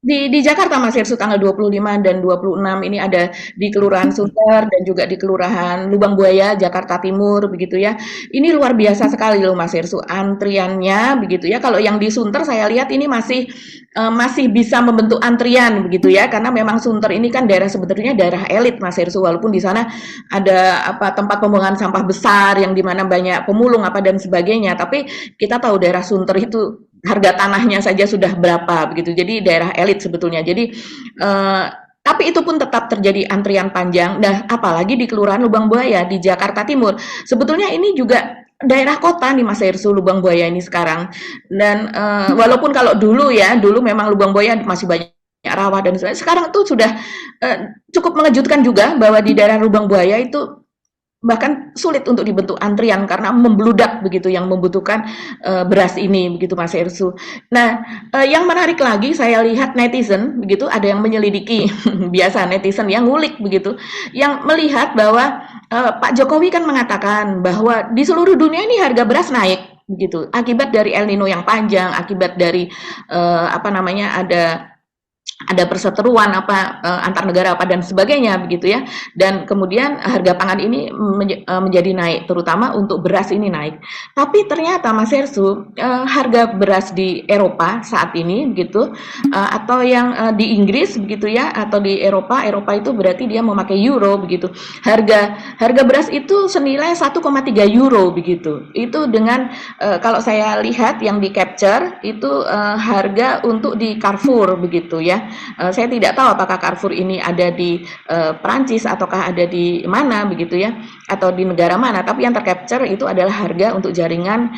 di Jakarta Mas Hersu tanggal 25 dan 26 ini ada di Kelurahan Sunter dan juga di Kelurahan Lubang Buaya, Jakarta Timur begitu ya. Ini luar biasa sekali loh Mas Hersu antriannya begitu ya. Kalau yang di Sunter saya lihat ini masih bisa membentuk antrian begitu ya, karena memang Sunter ini kan daerah sebetulnya daerah elit Mas Hersu, walaupun di sana ada apa tempat pembuangan sampah besar yang di mana banyak pemulung apa dan sebagainya, tapi kita tahu daerah Sunter itu harga tanahnya saja sudah berapa begitu. Jadi daerah elit sebetulnya. Jadi tapi itu pun tetap terjadi antrian panjang. Nah, apalagi di Kelurahan Lubang Buaya di Jakarta Timur. Sebetulnya ini juga daerah kota nih Mas Hersu, Lubang Buaya ini sekarang. Dan walaupun kalau dulu ya, dulu memang Lubang Buaya masih banyak rawa dan sebagainya. Sekarang tuh sudah cukup mengejutkan juga bahwa di daerah Lubang Buaya itu bahkan sulit untuk dibentuk antrian karena membludak begitu yang membutuhkan beras ini begitu Mas Ersu. Nah, yang menarik lagi saya lihat netizen begitu ada yang menyelidiki biasa netizen yang ngulik begitu, yang melihat bahwa Pak Jokowi kan mengatakan bahwa di seluruh dunia ini harga beras naik begitu akibat dari El Nino yang panjang, akibat dari apa namanya ada perseteruan apa antar negara apa dan sebagainya begitu ya, dan kemudian harga pangan ini menjadi naik, terutama untuk beras ini naik. Tapi ternyata Mas Hersu harga beras di Eropa saat ini begitu atau yang di Inggris begitu ya, atau di Eropa itu berarti dia memakai euro begitu, harga beras itu senilai 1,3 euro begitu. Itu dengan kalau saya lihat yang di capture itu harga untuk di Carrefour begitu ya. Saya tidak tahu apakah Carrefour ini ada di Perancis ataukah ada di mana begitu ya, atau di negara mana, tapi yang tercapture itu adalah harga untuk jaringan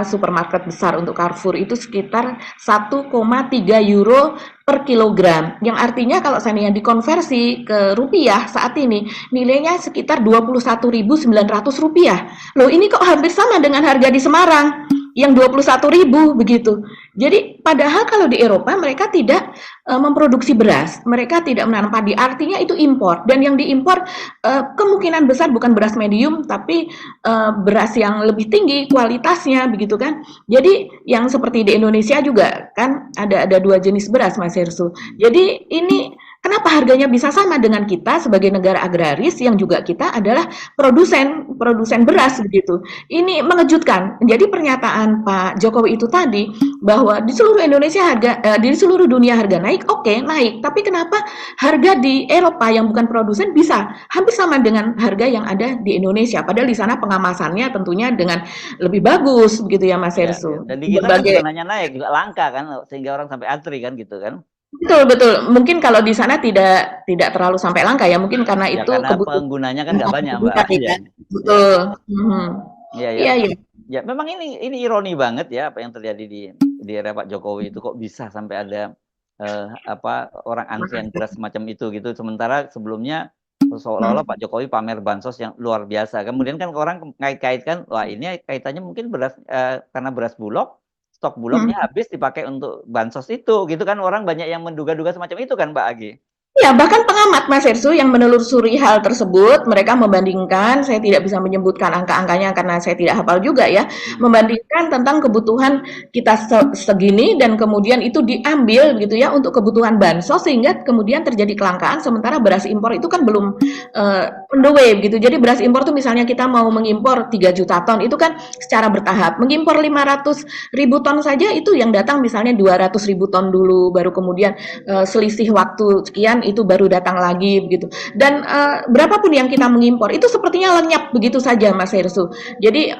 supermarket besar untuk Carrefour itu sekitar 1,3 euro per kilogram, yang artinya kalau seandainya dikonversi ke rupiah saat ini nilainya sekitar 21.900 rupiah. Loh, ini kok hampir sama dengan harga di Semarang yang 21.000 begitu. Jadi padahal kalau di Eropa mereka tidak memproduksi beras, mereka tidak menanam padi, artinya itu impor, dan yang diimpor kemungkinan besar bukan beras medium tapi beras yang lebih tinggi kualitasnya begitu kan. Jadi yang seperti di Indonesia juga kan ada dua jenis beras Mas Hersu. Jadi ini kenapa harganya bisa sama dengan kita sebagai negara agraris yang juga kita adalah produsen beras begitu. Ini mengejutkan. Jadi pernyataan Pak Jokowi itu tadi bahwa di seluruh Indonesia di seluruh dunia harga naik, oke, naik. Tapi kenapa harga di Eropa yang bukan produsen bisa hampir sama dengan harga yang ada di Indonesia? Padahal di sana pengemasannya tentunya dengan lebih bagus begitu ya Mas Ya, Hersu. dan di kita kan bukan hanya naik, juga langka kan, sehingga orang sampai antri kan gitu kan. Betul betul. Mungkin kalau di sana tidak terlalu sampai langka ya, mungkin karena Ya itu karena kebutuhan penggunanya kan nggak banyak Mbak. ya. Ya, Betul. Mhm. ya, ya. Iya iya. Ya, memang ini ironi banget ya apa yang terjadi di era Pak Jokowi itu, kok bisa sampai ada orang antrian beras semacam itu gitu. Sementara sebelumnya seolah-olah Pak Jokowi pamer bansos yang luar biasa. Kemudian kan orang kait-kaitkan, wah ini kaitannya mungkin beras karena beras Bulog, stok Bulognya habis dipakai untuk bansos itu gitu kan, orang banyak yang menduga-duga semacam itu kan Mbak Agi. Ya, bahkan pengamat Mas Hersu yang menelusuri hal tersebut, mereka membandingkan, saya tidak bisa menyebutkan angka-angkanya karena saya tidak hafal juga ya, membandingkan tentang kebutuhan kita segini dan kemudian itu diambil gitu ya untuk kebutuhan bansos sehingga kemudian terjadi kelangkaan, sementara beras impor itu kan belum on the way gitu. Jadi beras impor tuh misalnya kita mau mengimpor 3 juta ton itu kan secara bertahap. Mengimpor 500.000 ton saja itu yang datang misalnya 200.000 ton dulu, baru kemudian selisih waktu sekian itu baru datang lagi begitu. Dan berapapun yang kita mengimpor itu sepertinya lenyap begitu saja Mas Hersu. Jadi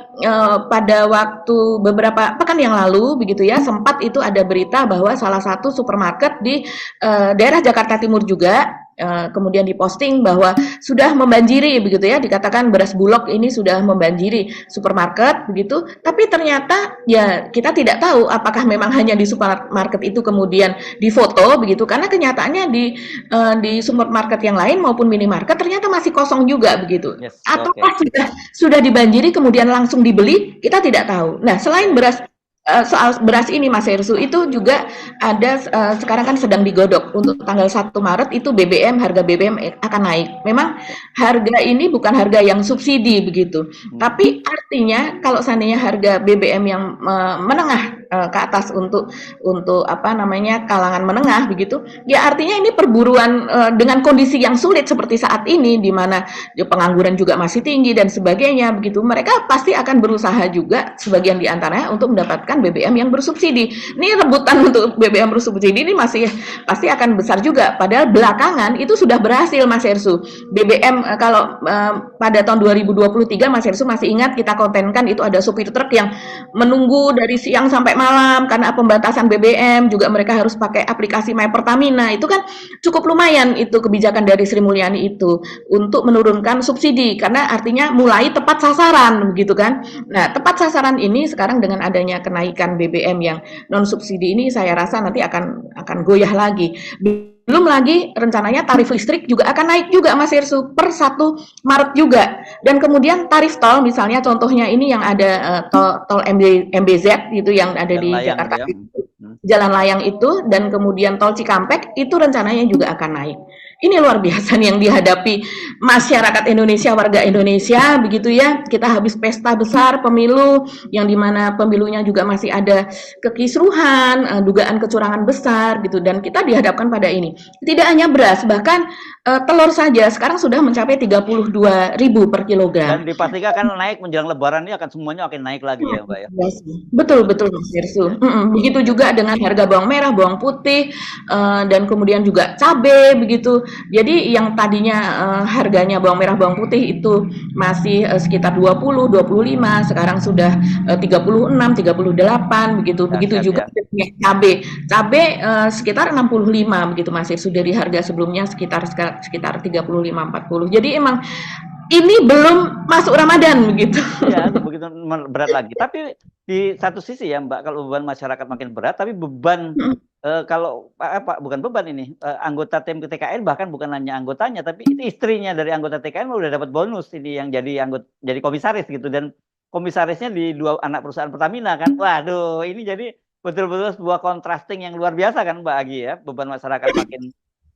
pada waktu beberapa pekan yang lalu begitu ya, sempat itu ada berita bahwa salah satu supermarket di daerah Jakarta Timur juga kemudian diposting bahwa sudah membanjiri begitu ya, dikatakan beras Bulog ini sudah membanjiri supermarket begitu, tapi ternyata ya kita tidak tahu apakah memang hanya di supermarket itu kemudian difoto begitu, karena kenyataannya di supermarket yang lain maupun minimarket ternyata masih kosong juga begitu. Yes, Atau okay. sudah dibanjiri kemudian langsung dibeli, kita tidak tahu. Nah, selain beras soal beras ini Mas Hersu itu juga ada sekarang kan sedang digodok untuk tanggal 1 Maret itu harga BBM akan naik. Memang harga ini bukan harga yang subsidi begitu. Tapi artinya kalau seandainya harga BBM yang menengah ke atas untuk apa namanya kalangan menengah begitu, ya artinya ini perburuan dengan kondisi yang sulit seperti saat ini di mana pengangguran juga masih tinggi dan sebagainya begitu. Mereka pasti akan berusaha juga sebagian di antaranya untuk mendapatkan BBM yang bersubsidi. Ini rebutan untuk BBM bersubsidi ini masih pasti akan besar juga. Padahal belakangan itu sudah berhasil Mas Hersu. BBM kalau pada tahun 2023 Mas Hersu masih ingat kita kontenkan itu ada supir truk yang menunggu dari siang sampai malam karena pembatasan BBM, juga mereka harus pakai aplikasi My Pertamina. Itu kan cukup lumayan itu kebijakan dari Sri Mulyani itu untuk menurunkan subsidi karena artinya mulai tepat sasaran begitu kan. Nah, tepat sasaran ini sekarang dengan adanya kenaikan BBM yang non subsidi ini saya rasa nanti akan goyah lagi. Belum lagi rencananya tarif listrik juga akan naik juga Mas Irsu per 1 Maret juga. Dan kemudian tarif tol misalnya contohnya ini yang ada tol MBZ gitu yang ada di Jakarta. Jalan layang itu dan kemudian tol Cikampek itu rencananya juga akan naik. Ini luar biasa nih yang dihadapi masyarakat Indonesia, warga Indonesia, begitu ya. Kita habis pesta besar pemilu, yang dimana pemilunya juga masih ada kekisruhan, dugaan kecurangan besar, gitu. Dan kita dihadapkan pada ini. Tidak hanya beras, bahkan telur saja sekarang sudah mencapai 32.000 per kilogram. Dan dipastikan akan naik menjelang Lebaran ini akan semuanya akan naik lagi ya Mbak ya. Betul betul Mas Irsu. Begitu juga dengan harga bawang merah, bawang putih, dan kemudian juga cabai begitu. Jadi yang tadinya harganya bawang merah, bawang putih itu masih sekitar 20, 25, sekarang sudah 36, 38 begitu. Begitu juga ya. Cabai sekitar 65 begitu Mas Irsu, dari harga sebelumnya sekitar 35, 40. Jadi emang ini belum masuk Ramadan begitu. Ya, begitu berat lagi. Tapi di satu sisi ya Mbak, kalau beban masyarakat makin berat, tapi beban kalau bukan beban ini, anggota tim TKN bahkan bukan hanya anggotanya, tapi itu istrinya dari anggota TKN udah dapat bonus ini yang jadi komisaris gitu, dan komisarisnya di 2 anak perusahaan Pertamina kan. Waduh, ini jadi betul-betul sebuah contrasting yang luar biasa kan Mbak Agi ya. Beban masyarakat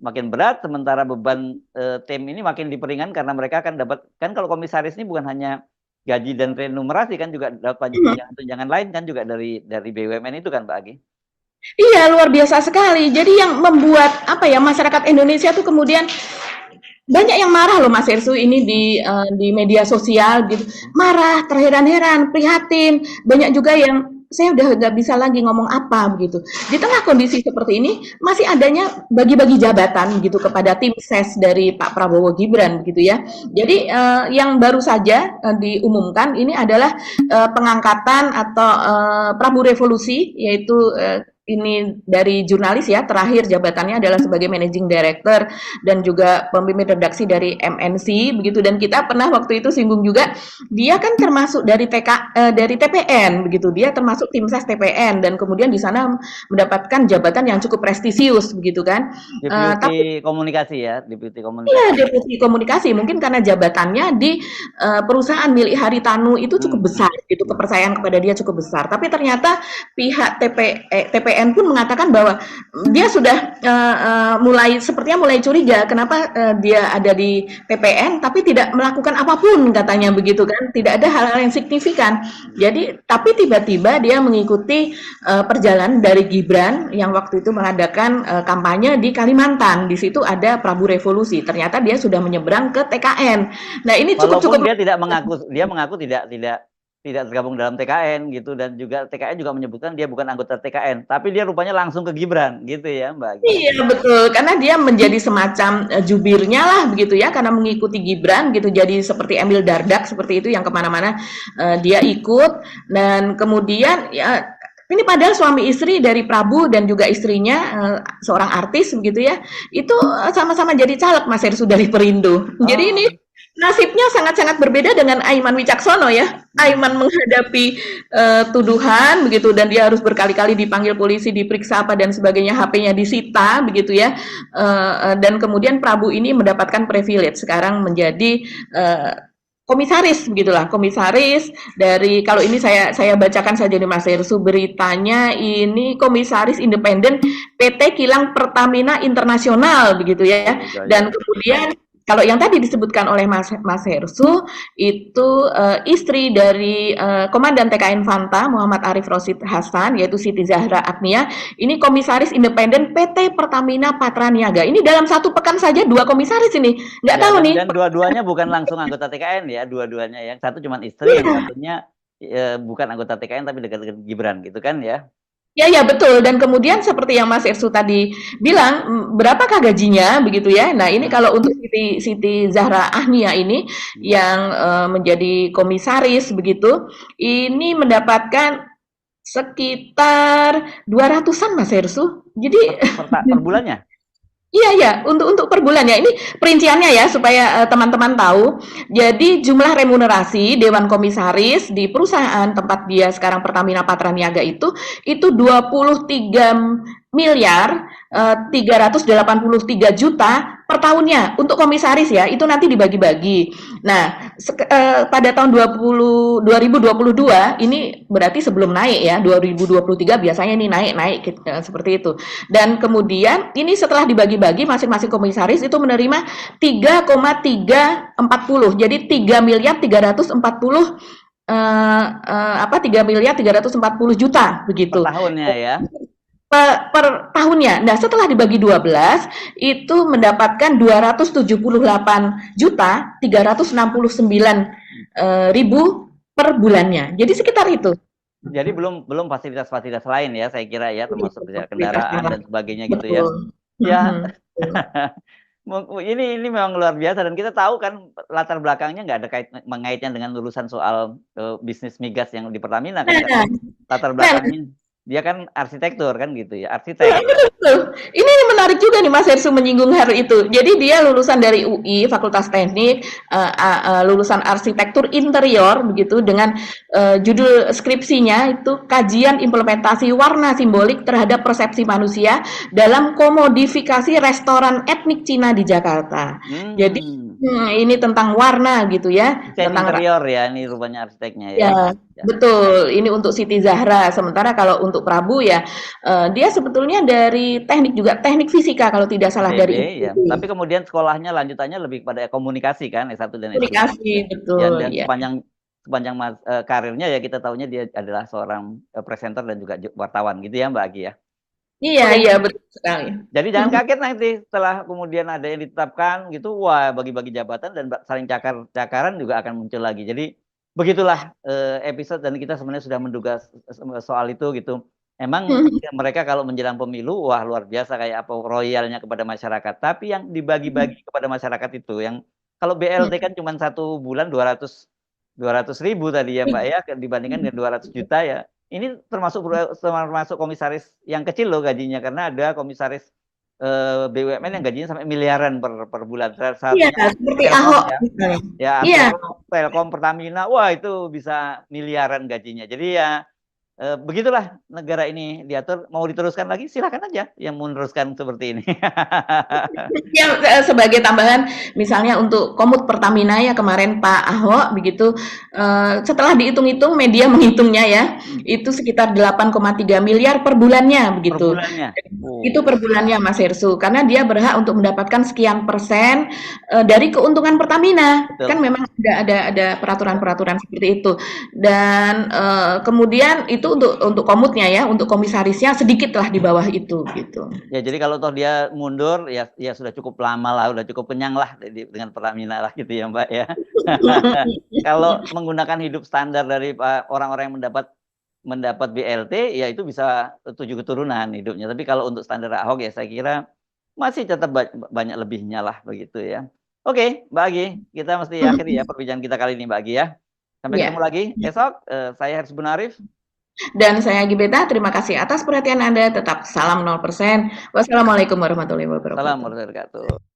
makin berat, sementara beban tim ini makin diperingan karena mereka akan dapat, kan kalau komisaris ini bukan hanya gaji dan remunerasi kan, juga dapat tunjangan lain kan juga dari BUMN itu kan Mbak Agi. Iya, luar biasa sekali. Jadi yang membuat apa ya, masyarakat Indonesia tuh kemudian banyak yang marah loh Mas Ersu ini di media sosial gitu. Marah, terheran-heran, prihatin. Banyak juga yang saya udah nggak bisa lagi ngomong apa begitu. Di tengah kondisi seperti ini masih adanya bagi-bagi jabatan gitu kepada tim ses dari Pak Prabowo Gibran gitu ya. Jadi yang baru saja diumumkan ini adalah pengangkatan atau Prabu Revolusi, yaitu ini dari jurnalis ya, terakhir jabatannya adalah sebagai managing director dan juga pemimpin redaksi dari MNC begitu. Dan kita pernah waktu itu singgung juga, dia kan termasuk dari dari TPN begitu, dia termasuk tim ses TPN dan kemudian di sana mendapatkan jabatan yang cukup prestisius begitu kan. Deputi komunikasi ya, deputi komunikasi. Iya, deputi komunikasi, mungkin karena jabatannya di perusahaan milik Haritanu itu cukup besar gitu, kepercayaan kepada dia cukup besar. Tapi ternyata pihak TPN pun mengatakan bahwa dia sudah sepertinya mulai curiga kenapa dia ada di TPN tapi tidak melakukan apapun katanya begitu kan, tidak ada hal-hal yang signifikan. Jadi tapi tiba-tiba dia mengikuti perjalanan dari Gibran yang waktu itu mengadakan kampanye di Kalimantan. Di situ ada Prabu Revolusi. Ternyata dia sudah menyeberang ke TKN. Nah ini cukup dia mengaku tidak tergabung dalam TKN gitu, dan juga TKN juga menyebutkan dia bukan anggota TKN, tapi dia rupanya langsung ke Gibran gitu ya Mbak. Iya betul, karena dia menjadi semacam jubirnya lah begitu ya, karena mengikuti Gibran gitu, jadi seperti Emil Dardak seperti itu yang kemana-mana dia ikut. Dan kemudian ya ini padahal suami istri dari Prabu dan juga istrinya seorang artis begitu ya, itu sama-sama jadi caleg Mas Hersu dari Perindo. Jadi ini nasibnya sangat-sangat berbeda dengan Aiman Wicaksono ya. Aiman menghadapi tuduhan begitu dan dia harus berkali-kali dipanggil polisi, diperiksa apa dan sebagainya, HP-nya disita begitu ya. Dan kemudian Prabu ini mendapatkan privilege sekarang menjadi komisaris begitulah, komisaris dari kalau ini saya bacakan saja nih Mas Hersu beritanya ini komisaris independen PT Kilang Pertamina Internasional begitu ya. Ya, Dan ya. kemudian kalau yang tadi disebutkan oleh Mas Hersu itu istri dari Komandan TKN Fanta Muhammad Arif Rosid Hasan yaitu Siti Zahra Agnia ini komisaris independen PT Pertamina Patraniaga. Ini dalam satu pekan saja dua komisaris ini. Nggak Ya, tahu nih. dan dua-duanya bukan langsung anggota TKN ya, dua-duanya. Yang satu cuma istri, yang satunya bukan anggota TKN tapi dekat-dekat Gibran gitu kan ya. Ya, ya betul. Dan kemudian seperti yang Mas Irsu tadi bilang, berapakah gajinya begitu ya? Nah ini kalau untuk Siti Zahra Ahnia ini yang menjadi komisaris begitu, ini mendapatkan sekitar 200-an Mas Irsu. Jadi per bulannya. iya ya, untuk per bulan ya. Ini perinciannya ya supaya teman-teman tahu. Jadi jumlah remunerasi Dewan Komisaris di perusahaan tempat dia sekarang Pertamina Patraniaga itu 23 miliar 383 juta per tahunnya untuk komisaris ya. Itu nanti dibagi-bagi. Nah, pada tahun 2022 ini berarti sebelum naik ya. 2023 biasanya ini naik seperti itu. Dan kemudian ini setelah dibagi-bagi masing-masing komisaris itu menerima 3,340. Jadi 3 miliar 340 3 miliar 340 juta begitu. Per tahunnya ya. Per tahunnya. Nah, setelah dibagi 12 itu mendapatkan 278 juta 369 ribu per bulannya. Jadi sekitar itu. Jadi belum fasilitas-fasilitas lain ya saya kira ya, termasuk kendaraan dan sebagainya gitu ya. Ya. Ini memang luar biasa dan kita tahu kan latar belakangnya nggak ada mengaitnya dengan lulusan soal bisnis migas yang di Pertamina kan. Latar belakangnya dia kan arsitektur kan gitu ya, arsitek. Betul. Ini menarik juga nih Mas Hersu menyinggung hal itu. Jadi dia lulusan dari UI Fakultas Teknik, lulusan arsitektur interior begitu dengan judul skripsinya itu kajian implementasi warna simbolik terhadap persepsi manusia dalam komodifikasi restoran etnik Cina di Jakarta. Jadi ini tentang warna gitu ya. Tentang interior ya, ini rupanya arsiteknya ya. Ya. Betul, ini untuk Siti Zahra. Sementara kalau untuk Prabu ya, dia sebetulnya dari teknik fisika kalau tidak salah dari ya. Tapi kemudian sekolahnya lanjutannya lebih pada komunikasi kan, S1 dan S2. Komunikasi, betul. Ya, dan sepanjang karirnya ya kita tahunya dia adalah seorang presenter dan juga wartawan gitu ya Mbak Agi ya. Iya betul sekali. Jadi jangan kaget nanti setelah kemudian ada yang ditetapkan gitu, wah bagi-bagi jabatan dan saling cakaran juga akan muncul lagi. Jadi begitulah episode dan kita sebenarnya sudah menduga soal itu gitu. Emang mereka kalau menjelang pemilu, wah luar biasa kayak apa royalnya kepada masyarakat. Tapi yang dibagi-bagi kepada masyarakat itu, yang kalau BLT kan cuma satu bulan 200 ribu tadi ya Mbak ya, dibandingkan dengan 200 juta ya. Ini termasuk komisaris yang kecil loh gajinya, karena ada komisaris BUMN yang gajinya sampai miliaran per bulan. Iya, seperti Ahok. Ya, Telkom, Pertamina, wah itu bisa miliaran gajinya. Jadi ya begitulah negara ini diatur. Mau diteruskan lagi silakan aja yang meneruskan seperti ini. Yang sebagai tambahan misalnya untuk komut Pertamina ya kemarin Pak Ahok begitu setelah dihitung-hitung media menghitungnya ya itu sekitar 8,3 miliar per bulannya begitu. Per bulannya. Itu per bulannya Mas Hersu karena dia berhak untuk mendapatkan sekian persen dari keuntungan Pertamina. Betul. Kan memang ada peraturan-peraturan seperti itu. Dan kemudian itu untuk komutnya ya, untuk komisarisnya sedikitlah di bawah itu gitu. Ya jadi kalau toh dia mundur ya sudah cukup lama lah, udah cukup kenyang lah dengan Pertamina lah gitu ya Mbak ya. Kalau menggunakan hidup standar dari orang-orang yang mendapat BLT ya itu bisa 7 keturunan hidupnya. Tapi kalau untuk standar Ahok ya saya kira masih tetap banyak lebihnya lah begitu ya. Oke, Mbak Agi, kita mesti akhiri ya perbincangan kita kali ini Mbak Agi ya. Sampai ketemu lagi esok. Saya Haris Bunarif. Dan saya Gibeta, terima kasih atas perhatian Anda. Tetap salam 0%. Wassalamualaikum warahmatullahi wabarakatuh. Salam warahmatullahi wabarakatuh.